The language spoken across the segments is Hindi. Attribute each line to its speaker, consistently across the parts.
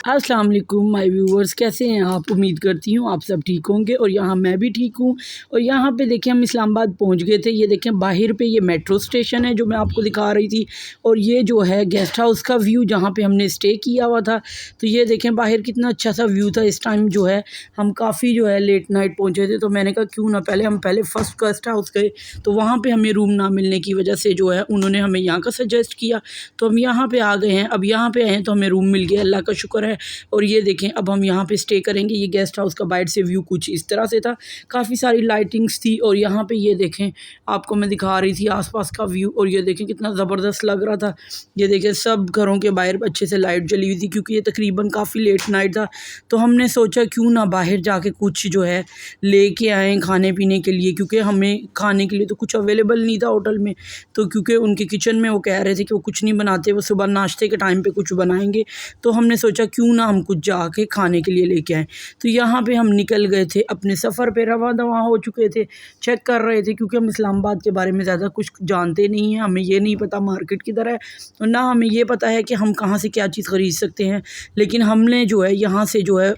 Speaker 1: अस्सलाम वालेकुम माय व्यूअर्स, कैसे हैं आप। उम्मीद करती हूँ आप सब ठीक होंगे और यहाँ मैं भी ठीक हूँ। और यहाँ पे देखें हम इस्लामाबाद पहुँच गए थे। ये देखें बाहर पे ये मेट्रो स्टेशन है जो मैं आपको दिखा रही थी, और ये जो है गेस्ट हाउस का व्यू जहाँ पे हमने स्टे किया हुआ था। तो ये देखें बाहर कितना अच्छा सा व्यू था। इस टाइम जो है हम काफ़ी जो है लेट नाइट पहुँचे थे, तो मैंने कहा क्यों ना हम पहले फर्स्ट गेस्ट हाउस गए, तो वहाँ पर हमें रूम ना मिलने की वजह से जो है उन्होंने हमें यहाँ का सजेस्ट किया, तो हम यहाँ पर आ गए हैं। अब यहाँ पर आए हैं तो हमें रूम मिल गया, अल्लाह का शुक्र है। और ये देखें अब हम यहाँ पे स्टे करेंगे। ये गेस्ट हाउस का बाहर से व्यू कुछ इस तरह से था, काफ़ी सारी लाइटिंग्स थी। और यहाँ पे ये देखें आपको मैं दिखा रही थी आसपास का व्यू, और ये देखें कितना ज़बरदस्त लग रहा था। ये देखें सब घरों के बाहर अच्छे से लाइट जली हुई थी, क्योंकि ये तकरीबन काफ़ी लेट नाइट था। तो हमने सोचा क्यों ना बाहर जाके कुछ जो है लेके आएँ खाने पीने के लिए, क्योंकि हमें खाने के लिए तो कुछ अवेलेबल नहीं था होटल में। तो क्योंकि उनके किचन में वो कह रहे थे कि वो कुछ नहीं बनाते, वो सुबह नाश्ते के टाइम पे कुछ बनाएंगे। तो हमने सोचा क्यों ना हम कुछ जाके खाने के लिए लेके आएँ। तो यहाँ पे हम निकल गए थे अपने सफ़र पे, रवा दवा हो चुके थे, चेक कर रहे थे, क्योंकि हम इस्लामाबाद के बारे में ज़्यादा कुछ जानते नहीं हैं। हमें ये नहीं पता मार्केट किधर है, और ना हमें ये पता है कि हम कहाँ से क्या चीज़ ख़रीद सकते हैं। लेकिन हमने जो है यहाँ से जो है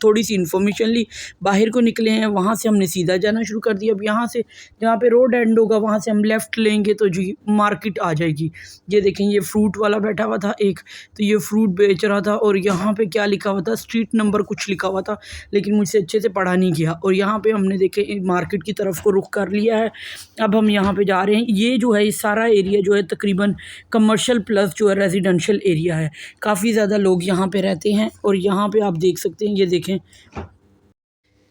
Speaker 1: थोड़ी सी इन्फॉर्मेशन ली, बाहर को निकले हैं, वहाँ से हमने सीधा जाना शुरू कर दिया। अब यहाँ से जहाँ पे रोड एंड होगा वहाँ से हम लेफ़्ट लेंगे तो जी मार्केट आ जाएगी। ये देखें ये फ्रूट वाला बैठा हुआ था एक, तो ये फ्रूट बेच रहा था। और यहाँ पे क्या लिखा हुआ था, स्ट्रीट नंबर कुछ लिखा हुआ था, लेकिन मुझसे अच्छे से पढ़ा नहीं गया। और यहाँ पे हमने देखे मार्केट की तरफ को रुख कर लिया है। अब हम यहाँ पे जा रहे हैं। ये जो है ये सारा एरिया जो है तकरीबन कमर्शियल प्लस जो है रेजिडेंशियल एरिया है। काफ़ी ज़्यादा लोग यहाँ पे रहते हैं। और यहाँ पे आप देख सकते हैं,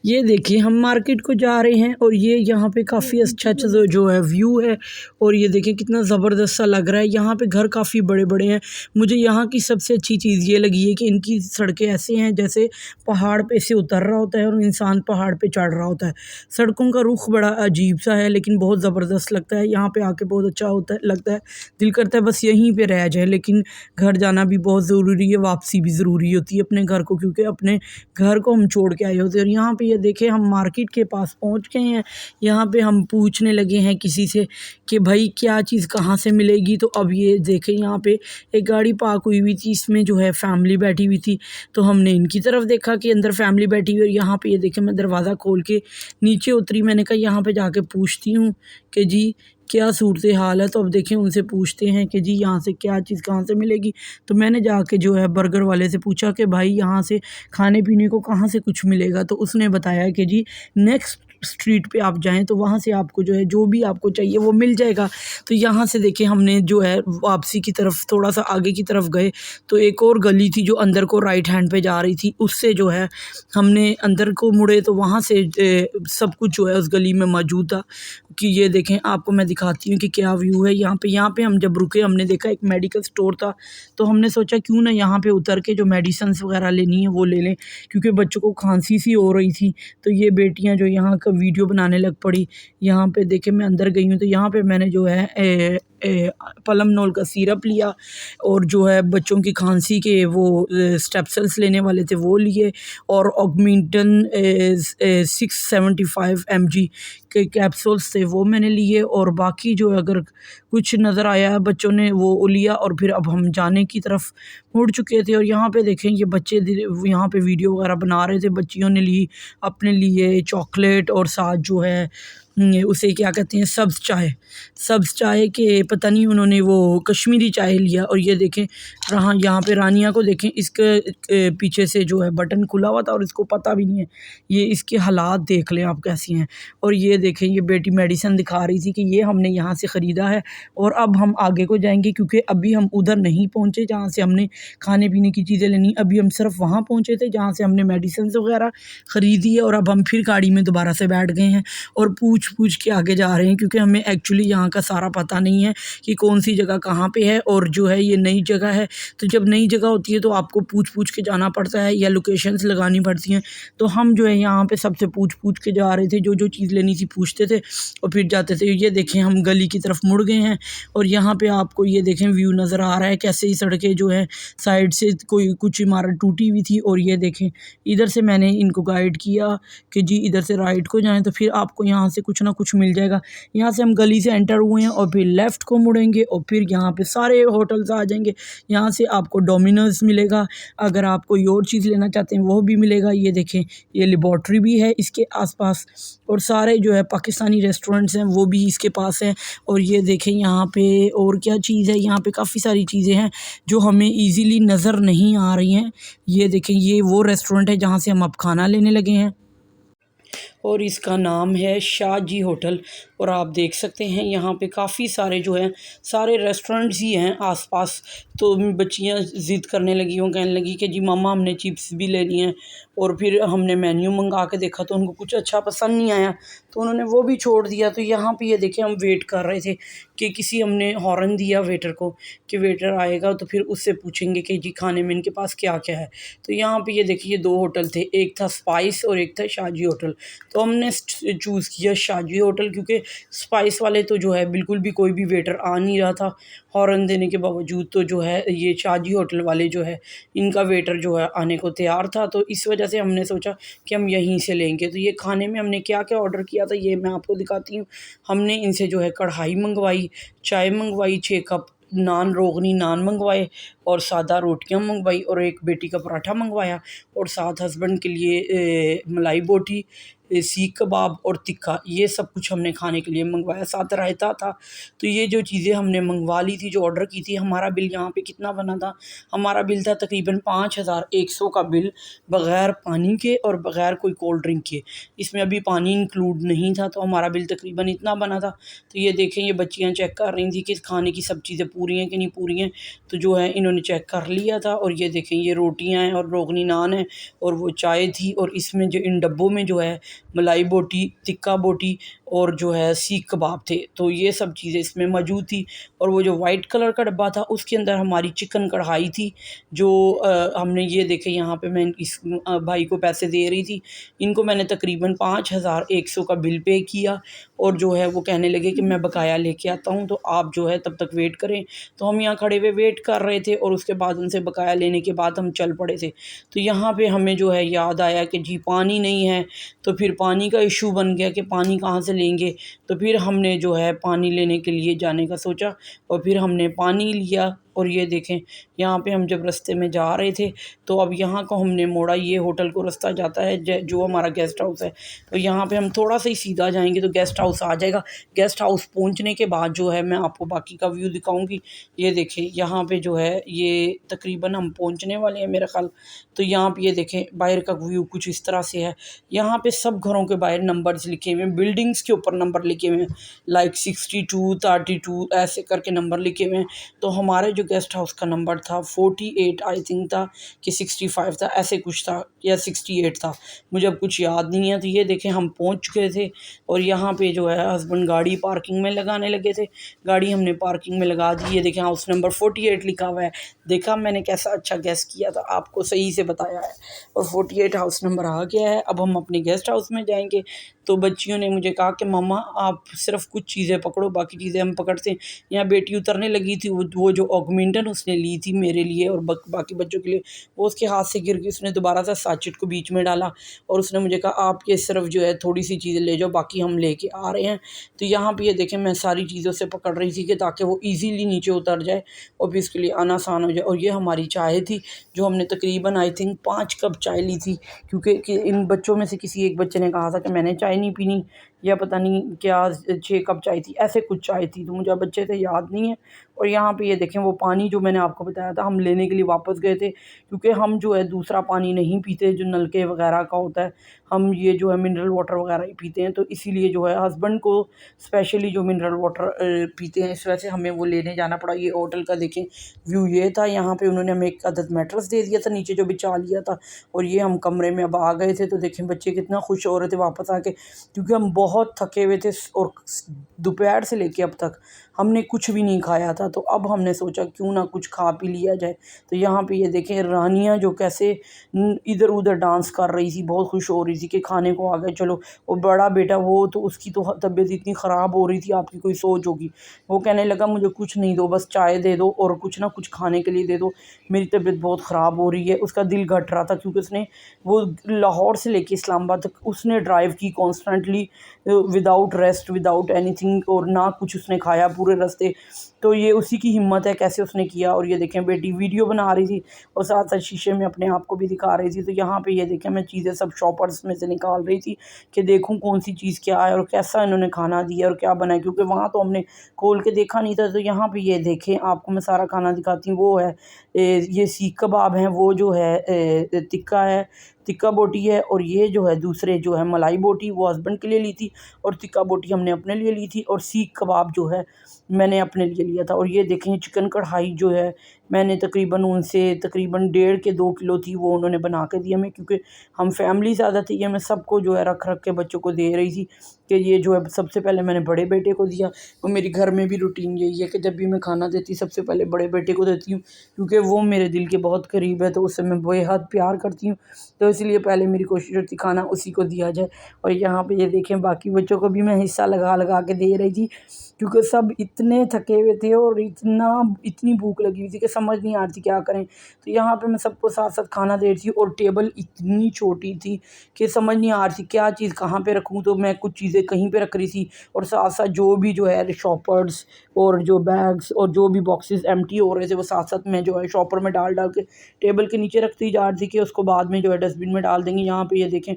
Speaker 1: ये देखिए हम मार्केट को जा रहे हैं, और ये यहाँ पे काफ़ी अच्छा जो है व्यू है। और ये देखिए कितना ज़बरदस्त सा लग रहा है। यहाँ पे घर काफ़ी बड़े बड़े हैं। मुझे यहाँ की सबसे अच्छी चीज़ ये लगी है कि इनकी सड़कें ऐसे हैं जैसे पहाड़ पे से उतर रहा होता है और इंसान पहाड़ पे चढ़ रहा होता है। सड़कों का रुख बड़ा अजीब सा है, लेकिन बहुत ज़बरदस्त लगता है। यहाँ पे आके बहुत अच्छा लगता है। दिल करता है बस यहीं पे रह जाए, लेकिन घर जाना भी बहुत ज़रूरी है, वापसी भी ज़रूरी होती है अपने घर को, क्योंकि अपने घर को हम छोड़ के आए होते हैं। और यहाँ पे ये देखें हम मार्केट के पास पहुँच गए हैं। यहाँ पे हम पूछने लगे हैं किसी से कि भाई क्या चीज़ कहाँ से मिलेगी। तो अब ये देखें यहाँ पे एक गाड़ी पार्क हुई हुई थी, इसमें जो है फैमिली बैठी हुई थी। तो हमने इनकी तरफ देखा कि अंदर फैमिली बैठी हुई है। और यहाँ पे ये देखें मैं दरवाज़ा खोल के नीचे उतरी। मैंने कहा यहाँ पे जाके पूछती हूँ कि जी क्या सूरत हाल है। तो अब देखें उनसे पूछते हैं कि जी यहाँ से क्या चीज़ कहाँ से मिलेगी। तो मैंने जाके जो है बर्गर वाले से पूछा कि भाई यहाँ से खाने पीने को कहाँ से कुछ मिलेगा। तो उसने बताया कि जी नेक्स्ट स्ट्रीट पे आप जाएं तो वहाँ से आपको जो है जो भी आपको चाहिए वो मिल जाएगा। तो यहाँ से देखें हमने जो है वापसी की तरफ थोड़ा सा आगे की तरफ गए, तो एक और गली थी जो अंदर को राइट हैंड पे जा रही थी। उससे जो है हमने अंदर को मुड़े, तो वहाँ से सब कुछ जो है उस गली में मौजूद था। कि ये देखें आपको मैं दिखाती हूँ कि क्या व्यू है यहाँ पे हम जब रुके हमने देखा एक मेडिकल स्टोर था। तो हमने सोचा क्यों ना यहाँ पे उतर के जो मेडिसिन्स वगैरह लेनी है वो ले लें, क्योंकि बच्चों को खांसी सी हो रही थी। तो ये बेटियाँ जो यहाँ का वीडियो बनाने लग पड़ी। यहाँ पे देखे मैं अंदर गई हूँ, तो यहाँ पे मैंने जो है पलमनोल का सिरप लिया, और जो है बच्चों की खांसी के वो स्टेप्सल्स लेने वाले थे वो लिए, और ऑगमेंटन 675 mg के कैप्सूल्स थे वो मैंने लिए। और बाकी जो अगर कुछ नज़र आया बच्चों ने वो लिया। और फिर अब हम जाने की तरफ मुड़ चुके थे। और यहाँ पे देखें ये बच्चे यहाँ पे वीडियो वगैरह बना रहे थे। बच्चियों ने ली अपने लिए चॉकलेट, और साथ जो है उसे क्या कहते हैं सब्ज़ चाय के पता नहीं उन्होंने वो कश्मीरी चाय लिया। और ये देखें यहाँ पे रानिया को देखें, इसके पीछे से जो है बटन खुला हुआ था और इसको पता भी नहीं है। ये इसके हालात देख लें आप कैसी हैं। और ये देखें ये बेटी मेडिसिन दिखा रही थी कि ये हमने यहाँ से ख़रीदा है, और अब हम आगे को जाएंगे, क्योंकि अभी हम उधर नहीं पहुँचे जहाँ से हमने खाने पीने की चीज़ें लेनी। अभी हम सिर्फ वहाँ पहुँचे थे जहाँ से हमने मेडिसिन वगैरह ख़रीदी है। और अब हम फिर गाड़ी में दोबारा से बैठ गए हैं और पूछ के आगे जा रहे हैं, क्योंकि हमें एक्चुअली यहाँ का सारा पता नहीं है कि कौन सी जगह कहाँ पे है। और जो है ये नई जगह है, तो जब नई जगह होती है तो आपको पूछ के जाना पड़ता है या लोकेशंस लगानी पड़ती हैं। तो हम जो है यहाँ पे सबसे पूछ के जा रहे थे, जो चीज़ लेनी थी पूछते थे और फिर जाते थे। ये देखें हम गली की तरफ मुड़ गए हैं, और यहाँ पे आपको ये देखें व्यू नज़र आ रहा है कैसे ही सड़कें जो है साइड से कुछ इमारत टूटी हुई थी। और ये देखें इधर से मैंने इनको गाइड किया कि जी इधर से राइट को जाएँ, तो फिर आपको यहाँ से कुछ ना कुछ मिल जाएगा। यहाँ से हम गली से एंटर हुए हैं और फिर लेफ़्ट को मुड़ेंगे, और फिर यहाँ पे सारे होटल्स आ जाएंगे। यहाँ यहाँ से आपको डोमिनोज़ मिलेगा, अगर आप कोई और चीज़ लेना चाहते हैं वो भी मिलेगा। ये देखें, ये लेबॉर्ट्री भी है इसके आसपास, और सारे जो है पाकिस्तानी रेस्टोरेंट्स हैं वो भी इसके पास हैं। और ये देखें यहाँ पे और क्या चीज़ है, यहाँ पे काफ़ी सारी चीज़ें हैं जो हमें ईज़िली नज़र नहीं आ रही हैं। ये देखें, ये वो रेस्टोरेंट है जहाँ से हम अब खाना लेने लगे हैं, और इसका नाम है शाहजी होटल। और आप देख सकते हैं यहाँ पे काफ़ी सारे जो हैं सारे रेस्टोरेंट्स ही हैं आसपास। तो बच्चियाँ ज़िद करने लगी, वो कहने लगी कि जी मम्मा हमने चिप्स भी लेनी है। और फिर हमने मेन्यू मंगा के देखा तो उनको कुछ अच्छा पसंद नहीं आया, तो उन्होंने वो भी छोड़ दिया। तो यहाँ पे ये देखिए, हम वेट कर रहे थे कि किसी हमने हॉर्न दिया वेटर को कि वेटर आएगा तो फिर उससे पूछेंगे कि जी खाने में इनके पास क्या क्या है। तो यहाँ पे ये देखिए, दो होटल थे, एक था स्पाइस और एक था शाहजी होटल। तो हमने चूज़ किया शाहजी होटल, क्योंकि स्पाइस वाले तो जो है बिल्कुल भी कोई भी वेटर आ नहीं रहा था हॉर्न देने के बावजूद। तो जो है ये शाहजी होटल वाले जो है इनका वेटर जो है आने को तैयार था, तो इस वजह से हमने सोचा कि हम यहीं से लेंगे। तो ये खाने में हमने क्या क्या ऑर्डर किया था ये मैं आपको दिखाती हूँ। हमने इनसे जो है कढ़ाई मंगवाई, चाय मंगवाई, 6 कप नान रोगनी नान मंगवाए, और सादा रोटियां मंगवाई, और एक बेटी का पराठा मंगवाया, और साथ हस्बैंड के लिए मलाई बोटी, सीख कबाब और तिक्का, ये सब कुछ हमने खाने के लिए मंगवाया। साथ रायता था। तो ये जो चीज़ें हमने मंगवा ली थी, जो ऑर्डर की थी, हमारा बिल यहाँ पे कितना बना था, हमारा बिल था तकरीबन 5100 का बिल, बग़ैर पानी के और बग़ैर कोई कोल्ड ड्रिंक के। इसमें अभी पानी इंक्लूड नहीं था, तो हमारा बिल तकरीबन इतना बना था। तो ये देखें, ये बच्चियाँ चेक कर रही थी कि खाने की सब चीज़ें पूरी हैं कि नहीं पूरी हैं। तो जो है इन्होंने चेक कर लिया था। और ये देखें, ये रोटियां हैं और रोगनी नान है, और वो चाय थी, और इसमें जो इन डब्बों में जो है मलाई बोटी, तिक्का बोटी और जो है सीख कबाब थे। तो ये सब चीज़ें इसमें मौजूद थी। और वो जो वाइट कलर का डब्बा था उसके अंदर हमारी चिकन कढ़ाई थी, जो हमने ये देखे यहाँ पे, मैं इस भाई को पैसे दे रही थी, इनको मैंने तकरीबन 5100 का बिल पे किया। और जो है वो कहने लगे कि मैं बकाया लेके आता हूँ, तो आप जो है तब तक वेट करें। तो हम यहाँ खड़े हुए वेट कर रहे थे, और उसके बाद उनसे बकाया लेने के बाद हम चल पड़े थे। तो यहाँ पे हमें जो है याद आया कि जी पानी नहीं है, तो फिर पानी का इशू बन गया कि पानी कहाँ से लेंगे। तो फिर हमने जो है पानी लेने के लिए जाने का सोचा, और फिर हमने पानी लिया। और ये देखें, यहाँ पे हम जब रास्ते में जा रहे थे, तो अब यहाँ को हमने मोड़ा, ये होटल को रास्ता जाता है जो हमारा गेस्ट हाउस है। तो यहाँ पे हम थोड़ा सा ही सीधा जाएंगे तो गेस्ट हाउस आ जाएगा। गेस्ट हाउस पहुँचने के बाद जो है मैं आपको बाकी का व्यू दिखाऊंगी। ये देखें, यहाँ पे जो है ये तकरीबन हम पहुँचने वाले हैं मेरा ख्याल। तो यहाँ पे ये देखें, बाहर का व्यू कुछ इस तरह से है। यहाँ पे सब घरों के बाहर नंबर्स लिखे हुए हैं, बिल्डिंग्स के ऊपर नंबर लिखे हुए हैं, लाइक 62, 32 ऐसे करके नंबर लिखे हुए हैं। तो हमारे जो गेस्ट हाउस का नंबर था 48 आई थिंक था, कि 65 था, ऐसे कुछ था, या 68 था, मुझे अब कुछ याद नहीं है। तो ये देखें, हम पहुंच चुके थे। और यहाँ पे जो है हस्बैंड गाड़ी पार्किंग में लगाने लगे थे, गाड़ी हमने पार्किंग में लगा दी। ये देखें, हाउस नंबर 48 लिखा हुआ है। देखा मैंने कैसा अच्छा गेस किया था, आपको सही से बताया है। और 48 हाउस नंबर आ गया है। अब हम अपने गेस्ट हाउस में जाएंगे। तो बच्चियों ने मुझे कहा कि मम्मा आप सिर्फ कुछ चीज़ें पकड़ो, बाकी चीज़ें हम पकड़ते हैं। यहाँ बेटी उतरने लगी थी, वो जो ऑगमेंटन उसने ली थी मेरे लिए और बाकी बच्चों के लिए, वो उसके हाथ से गिर गई। उसने दोबारा से साचिट को बीच में डाला, और उसने मुझे कहा आप ये सिर्फ जो है थोड़ी सी चीज़ें ले जाओ, बाकी हम लेके आ रहे हैं। तो यहाँ पे ये देखें, मैं सारी चीज़ों से पकड़ रही थी कि ताकि वो ईज़िली नीचे उतर जाए और फिर इसके लिए आना आसान हो जाए। और ये हमारी चाय थी, जो हमने तकरीबन आई थिंक 5 कप चाय ली थी, क्योंकि इन बच्चों में से किसी एक बच्चे ने कहा था कि मैंने चाय नहीं पीनी, या पता नहीं क्या 6 कप चाय थी, ऐसे कुछ चाय थी। तो मुझे अब अच्छे से याद नहीं है। और यहाँ पे ये देखें, वो पानी जो मैंने आपको बताया था, हम लेने के लिए वापस गए थे, क्योंकि हम जो है दूसरा पानी नहीं पीते जो नलके वगैरह का होता है, हम ये जो है मिनरल वाटर वगैरह ही पीते हैं। तो इसीलिए जो है हस्बैंड को स्पेशली जो मिनरल वाटर पीते हैं, इस वजह से हमें वो लेने जाना पड़ा। ये होटल का देखें व्यू ये था। यहाँ पे उन्होंने हमें एक अदद मैट्रेस दे दिया था नीचे जो बिछा लिया था, और ये हम कमरे में अब आ गए थे। तो देखें बच्चे कितना खुश हो रहे थे वापस आके, क्योंकि हम बहुत थके हुए थे और दोपहर से लेके अब तक हमने कुछ भी नहीं खाया था। तो अब हमने सोचा क्यों ना कुछ खा पी लिया जाए। तो यहाँ पे ये देखें, रानियाँ जो कैसे इधर उधर डांस कर रही थी, बहुत खुश हो रही थी कि खाने को आ गए चलो। और बड़ा बेटा वो तो उसकी तो तबीयत इतनी ख़राब हो रही थी, आपकी कोई सोच होगी, वो कहने लगा मुझे कुछ नहीं दो, बस चाय दे दो और कुछ ना कुछ खाने के लिए दे दो, मेरी तबीयत बहुत ख़राब हो रही है। उसका दिल घट रहा था, क्योंकि उसने वो लाहौर से लेके इस्लामाबाद तक उसने ड्राइव की constantly, without rest without anything, और ना कुछ उसने खाया पूरे रास्ते। तो तो ये उसी की हिम्मत है कैसे उसने किया। और ये देखें बेटी वीडियो बना रही थी और साथ साथ शीशे में अपने आप को भी दिखा रही थी। तो यहाँ पे ये देखें मैं चीज़ें सब शॉपर्स में से निकाल रही थी कि देखूँ कौन सी चीज़ क्या है और कैसा इन्होंने खाना दिया और क्या बना है, क्योंकि वहाँ तो हमने खोल के देखा नहीं था। तो यहाँ पे ये देखें आपको मैं सारा खाना दिखाती हूँ। वो है ये सीख कबाब हैं, वो जो है टिक्का है, टिक्का बोटी है, और ये जो है दूसरे जो है मलाई बोटी वो हस्बैंड के लिए ली थी और टिक्का बोटी हमने अपने लिए ली थी, और सीख कबाब जो है मैंने अपने लिए लिया था। और ये देखें चिकन कढ़ाई जो है मैंने तकरीबन उनसे तकरीबन 1.5 से 2 किलो थी, वो उन्होंने बना के दी हमें, क्योंकि हम फैमिली ज़्यादा थी। ये मैं सबको जो है रख रख के बच्चों को दे रही थी कि ये जो है सबसे पहले मैंने बड़े बेटे को दिया। और मेरी घर में भी रूटीन यही है कि जब भी मैं खाना देती सबसे पहले बड़े बेटे को देती हूँ, क्योंकि वो मेरे दिल के बहुत करीब है, तो उससे मैं बेहद प्यार करती हूँ। तो इसलिए पहले मेरी कोशिश होती खाना उसी को दिया जाए। और यहाँ पे ये देखें बाकी बच्चों को भी मैं हिस्सा लगा लगा के दे रही थी, क्योंकि सब इतने थके हुए थे और इतनी भूख लगी हुई थी कि समझ नहीं आ रही थी क्या करें। तो यहाँ पे मैं सबको साथ साथ खाना दे रही थी, और टेबल इतनी छोटी थी कि समझ नहीं आ रही थी क्या चीज़ कहाँ पे रखूँ। तो मैं कुछ चीज़ें कहीं पे रख रही थी, और साथ साथ जो है शॉपर्स और जो बैग्स और जो भी बॉक्सेस एम्प्टी हो रहे थे वो साथ साथ मैं जो है शॉपर में डाल डाल के टेबल के नीचे रखती जा रही थी कि उसको बाद में जो है डस्टबिन में डाल देंगे। यहाँ पे ये देखें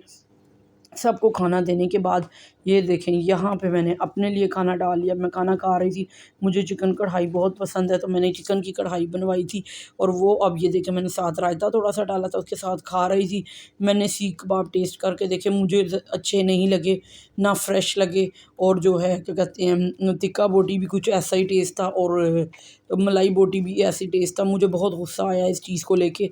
Speaker 1: सबको खाना देने के बाद ये देखें यहाँ पे मैंने अपने लिए खाना डाल लिया। मैं खाना खा रही थी, मुझे चिकन कढ़ाई बहुत पसंद है, तो मैंने चिकन की कढ़ाई बनवाई थी। और वो अब ये देखें मैंने साथ रायता थोड़ा सा डाला था, उसके साथ खा रही थी। मैंने सीख कबाब टेस्ट करके देखे, मुझे अच्छे नहीं लगे, ना फ्रेश लगे। और जो है क्या कहते हैं टिक्का बोटी भी कुछ ऐसा ही टेस्ट था, और मलाई बोटी भी ऐसी टेस्ट था। मुझे बहुत गुस्सा आया इस चीज़ को लेके।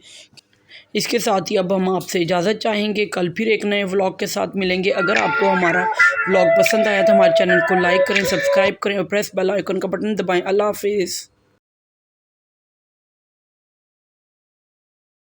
Speaker 1: इसके साथ ही अब हम आपसे इजाज़त चाहेंगे, कल फिर एक नए व्लॉग के साथ मिलेंगे। अगर आपको हमारा व्लॉग पसंद आया तो हमारे चैनल को लाइक करें, सब्सक्राइब करें और प्रेस बेल आइकन का बटन दबाएं। अल्लाह हाफिज़।